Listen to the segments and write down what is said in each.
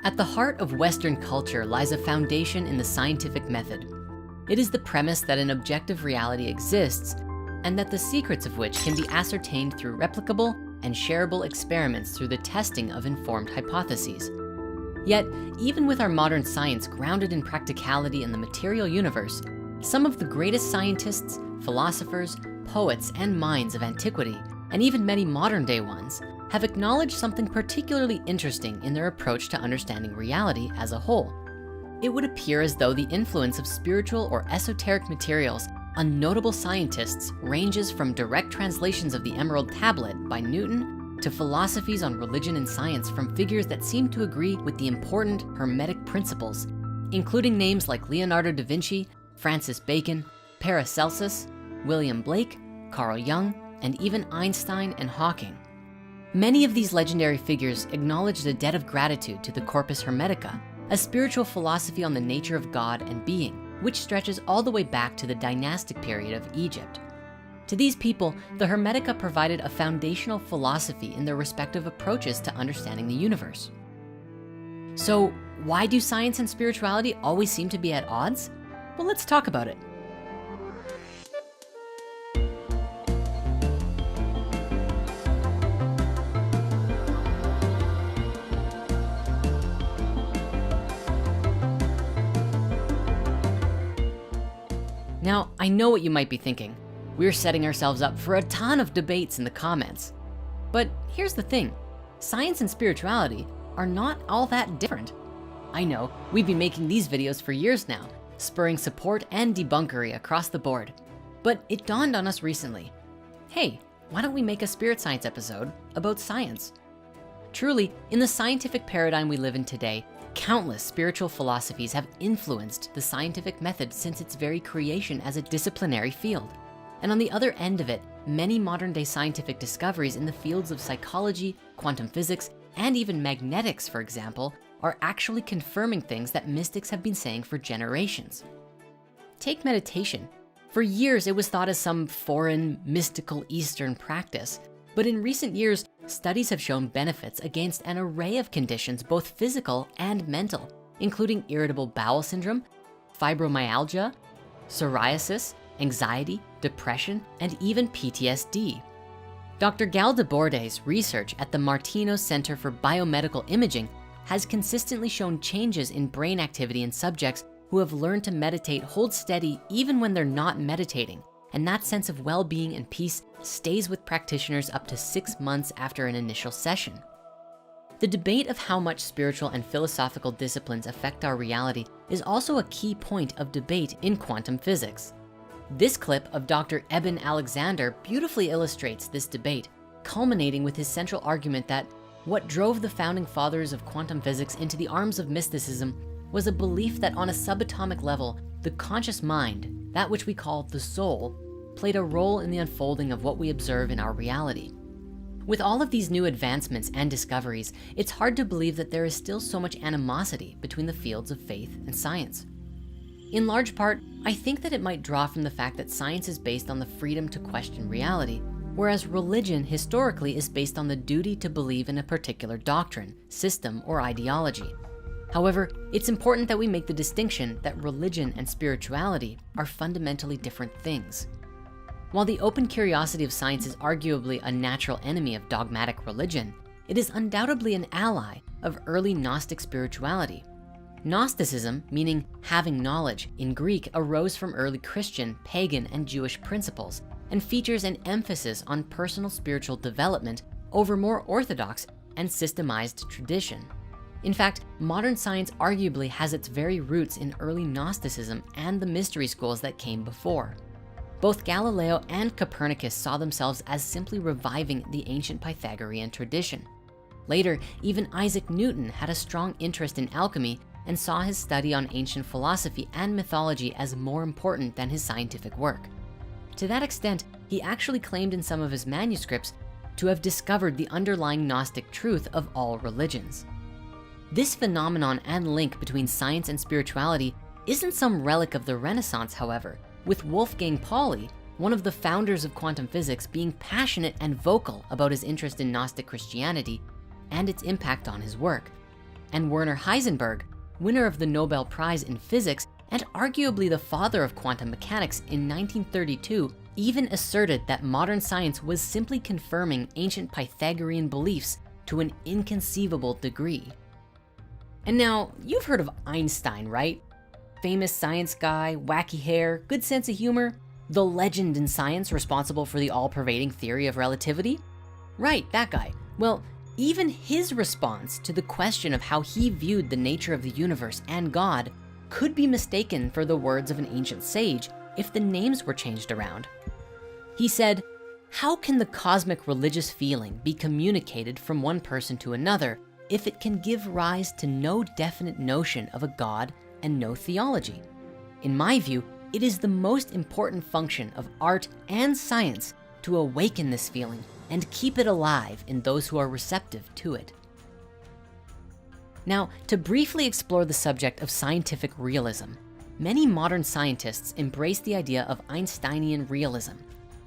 At the heart of Western culture lies a foundation in the scientific method. It is the premise that an objective reality exists and that the secrets of which can be ascertained through replicable and shareable experiments through the testing of informed hypotheses. Yet, even with our modern science grounded in practicality in the material universe, some of the greatest scientists, philosophers, poets, and minds of antiquity, and even many modern day ones, have acknowledged something particularly interesting in their approach to understanding reality as a whole. It would appear as though the influence of spiritual or esoteric materials on notable scientists ranges from direct translations of the Emerald Tablet by Newton to philosophies on religion and science from figures that seem to agree with the important Hermetic principles, including names like Leonardo da Vinci, Francis Bacon, Paracelsus, William Blake, Carl Jung, and even Einstein and Hawking. Many of these legendary figures acknowledged a debt of gratitude to the Corpus Hermetica, a spiritual philosophy on the nature of God and being, which stretches all the way back to the dynastic period of Egypt. To these people, the Hermetica provided a foundational philosophy in their respective approaches to understanding the universe. So why do science and spirituality always seem to be at odds? Well, let's talk about it. Now, I know what you might be thinking. We're setting ourselves up for a ton of debates in the comments. But here's the thing, science and spirituality are not all that different. I know, we've been making these videos for years now, spurring support and debunkery across the board. But it dawned on us recently, hey, why don't we make a spirit science episode about science? Truly, in the scientific paradigm we live in today, countless spiritual philosophies have influenced the scientific method since its very creation as a disciplinary field. And on the other end of it, many modern day scientific discoveries in the fields of psychology, quantum physics, and even magnetics, for example, are actually confirming things that mystics have been saying for generations. Take meditation. For years, it was thought as some foreign, mystical Eastern practice. But in recent years, studies have shown benefits against an array of conditions, both physical and mental, including irritable bowel syndrome, fibromyalgia, psoriasis, anxiety, depression, and even PTSD. Dr. Gal Deborde's research at the Martino Center for Biomedical Imaging has consistently shown changes in brain activity in subjects who have learned to meditate hold steady even when they're not meditating. And that sense of well-being and peace stays with practitioners up to 6 months after an initial session. The debate of how much spiritual and philosophical disciplines affect our reality is also a key point of debate in quantum physics. This clip of Dr. Eben Alexander beautifully illustrates this debate, culminating with his central argument that what drove the founding fathers of quantum physics into the arms of mysticism was a belief that on a subatomic level, the conscious mind, that which we call the soul, played a role in the unfolding of what we observe in our reality. With all of these new advancements and discoveries, it's hard to believe that there is still so much animosity between the fields of faith and science. In large part, I think that it might draw from the fact that science is based on the freedom to question reality, whereas religion historically is based on the duty to believe in a particular doctrine, system, or ideology. However, it's important that we make the distinction that religion and spirituality are fundamentally different things. While the open curiosity of science is arguably a natural enemy of dogmatic religion, it is undoubtedly an ally of early Gnostic spirituality. Gnosticism, meaning having knowledge in Greek, arose from early Christian, pagan, and Jewish principles and features an emphasis on personal spiritual development over more orthodox and systemized tradition. In fact, modern science arguably has its very roots in early Gnosticism and the mystery schools that came before. Both Galileo and Copernicus saw themselves as simply reviving the ancient Pythagorean tradition. Later, even Isaac Newton had a strong interest in alchemy and saw his study on ancient philosophy and mythology as more important than his scientific work. To that extent, he actually claimed in some of his manuscripts to have discovered the underlying Gnostic truth of all religions. This phenomenon and link between science and spirituality isn't some relic of the Renaissance, however, with Wolfgang Pauli, one of the founders of quantum physics, being passionate and vocal about his interest in Gnostic Christianity and its impact on his work. and Werner Heisenberg, winner of the Nobel Prize in Physics and arguably the father of quantum mechanics in 1932, even asserted that modern science was simply confirming ancient Pythagorean beliefs to an inconceivable degree. And now, you've heard of Einstein, right? Famous science guy, wacky hair, good sense of humor, the legend in science responsible for the all-pervading theory of relativity? Right, that guy. Well, even his response to the question of how he viewed the nature of the universe and God could be mistaken for the words of an ancient sage if the names were changed around. He said, "How can the cosmic religious feeling be communicated from one person to another if it can give rise to no definite notion of a God and no theology? In my view, it is the most important function of art and science to awaken this feeling and keep it alive in those who are receptive to it." Now, to briefly explore the subject of scientific realism, many modern scientists embrace the idea of Einsteinian realism.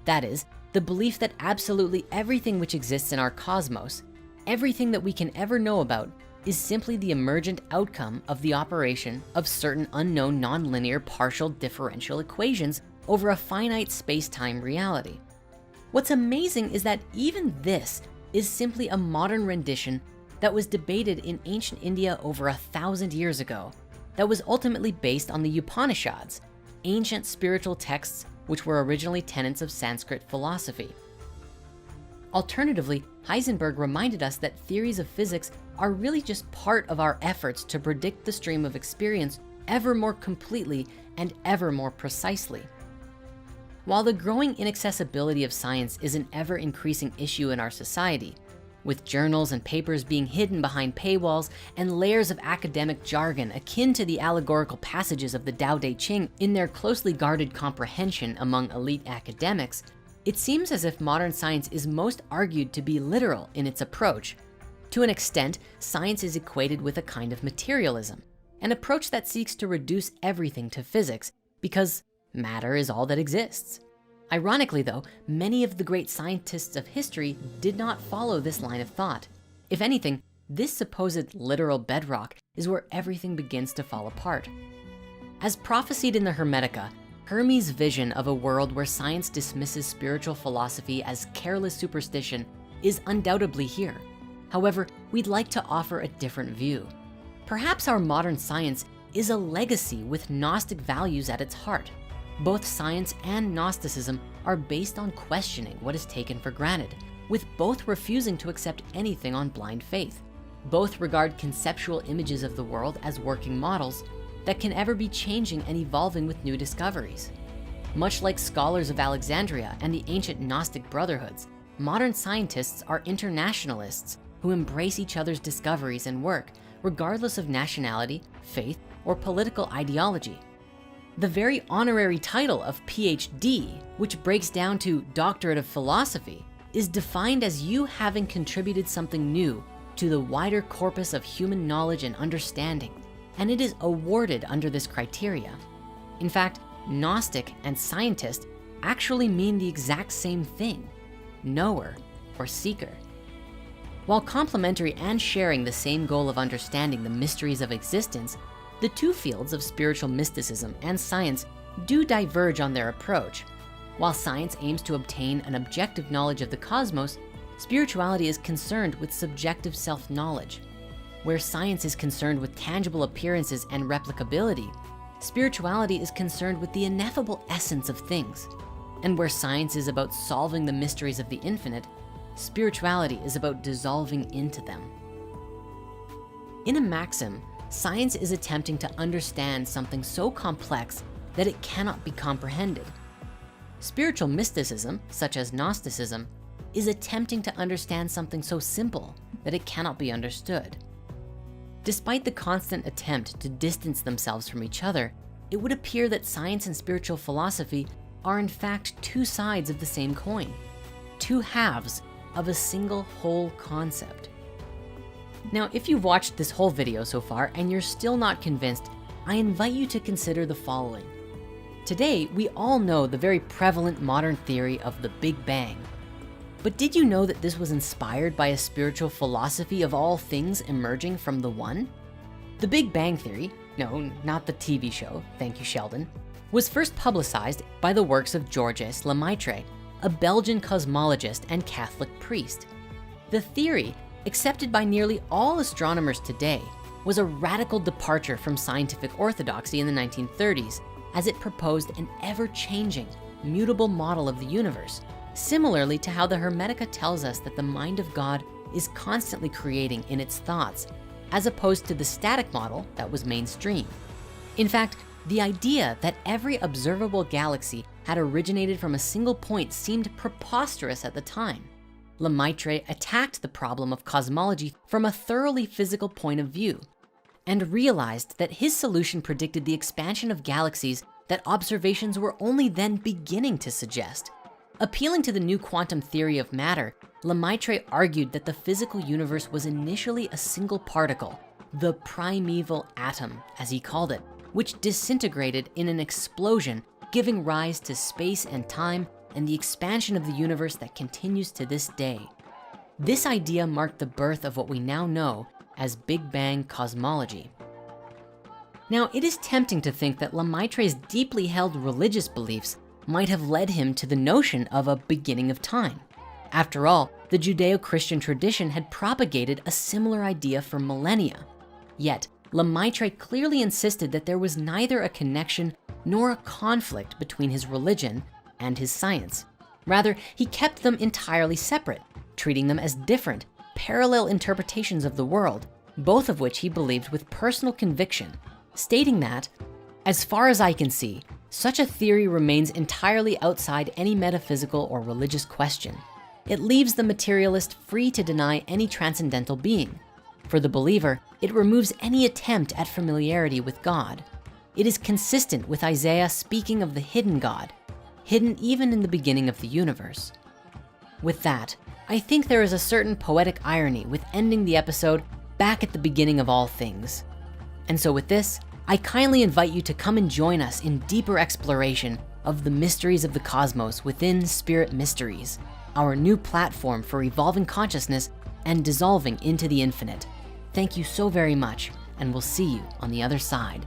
That is, the belief that absolutely everything which exists in our cosmos, everything that we can ever know about, is simply the emergent outcome of the operation of certain unknown nonlinear partial differential equations over a finite space-time reality. What's amazing is that even this is simply a modern rendition that was debated in ancient India over 1,000 years ago, that was ultimately based on the Upanishads, ancient spiritual texts which were originally tenets of Sanskrit philosophy. Alternatively, Heisenberg reminded us that theories of physics are really just part of our efforts to predict the stream of experience ever more completely and ever more precisely. While the growing inaccessibility of science is an ever-increasing issue in our society, with journals and papers being hidden behind paywalls and layers of academic jargon akin to the allegorical passages of the Tao Te Ching in their closely guarded comprehension among elite academics, it seems as if modern science is most argued to be literal in its approach. To an extent, science is equated with a kind of materialism, an approach that seeks to reduce everything to physics because matter is all that exists. Ironically though, many of the great scientists of history did not follow this line of thought. If anything, this supposed literal bedrock is where everything begins to fall apart. As prophesied in the Hermetica, Hermes' vision of a world where science dismisses spiritual philosophy as careless superstition is undoubtedly here. However, we'd like to offer a different view. Perhaps our modern science is a legacy with Gnostic values at its heart. Both science and Gnosticism are based on questioning what is taken for granted, with both refusing to accept anything on blind faith. Both regard conceptual images of the world as working models that can ever be changing and evolving with new discoveries. Much like scholars of Alexandria and the ancient Gnostic brotherhoods, modern scientists are internationalists who embrace each other's discoveries and work, regardless of nationality, faith, or political ideology. The very honorary title of PhD, which breaks down to Doctorate of Philosophy, is defined as you having contributed something new to the wider corpus of human knowledge and understanding, and it is awarded under this criteria. In fact, Gnostic and scientist actually mean the exact same thing, knower or seeker. While complementary and sharing the same goal of understanding the mysteries of existence, the two fields of spiritual mysticism and science do diverge on their approach. While science aims to obtain an objective knowledge of the cosmos, spirituality is concerned with subjective self-knowledge. Where science is concerned with tangible appearances and replicability, spirituality is concerned with the ineffable essence of things. And where science is about solving the mysteries of the infinite, spirituality is about dissolving into them. In a maxim, science is attempting to understand something so complex that it cannot be comprehended. Spiritual mysticism, such as Gnosticism, is attempting to understand something so simple that it cannot be understood. Despite the constant attempt to distance themselves from each other, it would appear that science and spiritual philosophy are in fact two sides of the same coin, two halves of a single whole concept. Now, if you've watched this whole video so far and you're still not convinced, I invite you to consider the following. Today, we all know the very prevalent modern theory of the Big Bang. But did you know that this was inspired by a spiritual philosophy of all things emerging from the One? The Big Bang Theory, no, not the TV show, thank you Sheldon, was first publicized by the works of Georges Lemaitre, a Belgian cosmologist and Catholic priest. The theory, accepted by nearly all astronomers today, was a radical departure from scientific orthodoxy in the 1930s, as it proposed an ever-changing, mutable model of the universe, similarly to how the Hermetica tells us that the mind of God is constantly creating in its thoughts, as opposed to the static model that was mainstream. In fact, the idea that every observable galaxy had originated from a single point seemed preposterous at the time. Lemaitre attacked the problem of cosmology from a thoroughly physical point of view and realized that his solution predicted the expansion of galaxies that observations were only then beginning to suggest. Appealing to the new quantum theory of matter, Lemaitre argued that the physical universe was initially a single particle, the primeval atom, as he called it, which disintegrated in an explosion, giving rise to space and time and the expansion of the universe that continues to this day. This idea marked the birth of what we now know as Big Bang cosmology. Now, it is tempting to think that Lemaitre's deeply held religious beliefs might have led him to the notion of a beginning of time. After all, the Judeo-Christian tradition had propagated a similar idea for millennia. Yet, Lemaitre clearly insisted that there was neither a connection nor a conflict between his religion and his science. Rather, he kept them entirely separate, treating them as different, parallel interpretations of the world, both of which he believed with personal conviction, stating that, as far as I can see, such a theory remains entirely outside any metaphysical or religious question. It leaves the materialist free to deny any transcendental being. For the believer, it removes any attempt at familiarity with God. It is consistent with Isaiah speaking of the hidden God, hidden even in the beginning of the universe. With that, I think there is a certain poetic irony with ending the episode back at the beginning of all things. And so with this, I kindly invite you to come and join us in deeper exploration of the mysteries of the cosmos within Spirit Mysteries, our new platform for evolving consciousness and dissolving into the infinite. Thank you so very much, and we'll see you on the other side.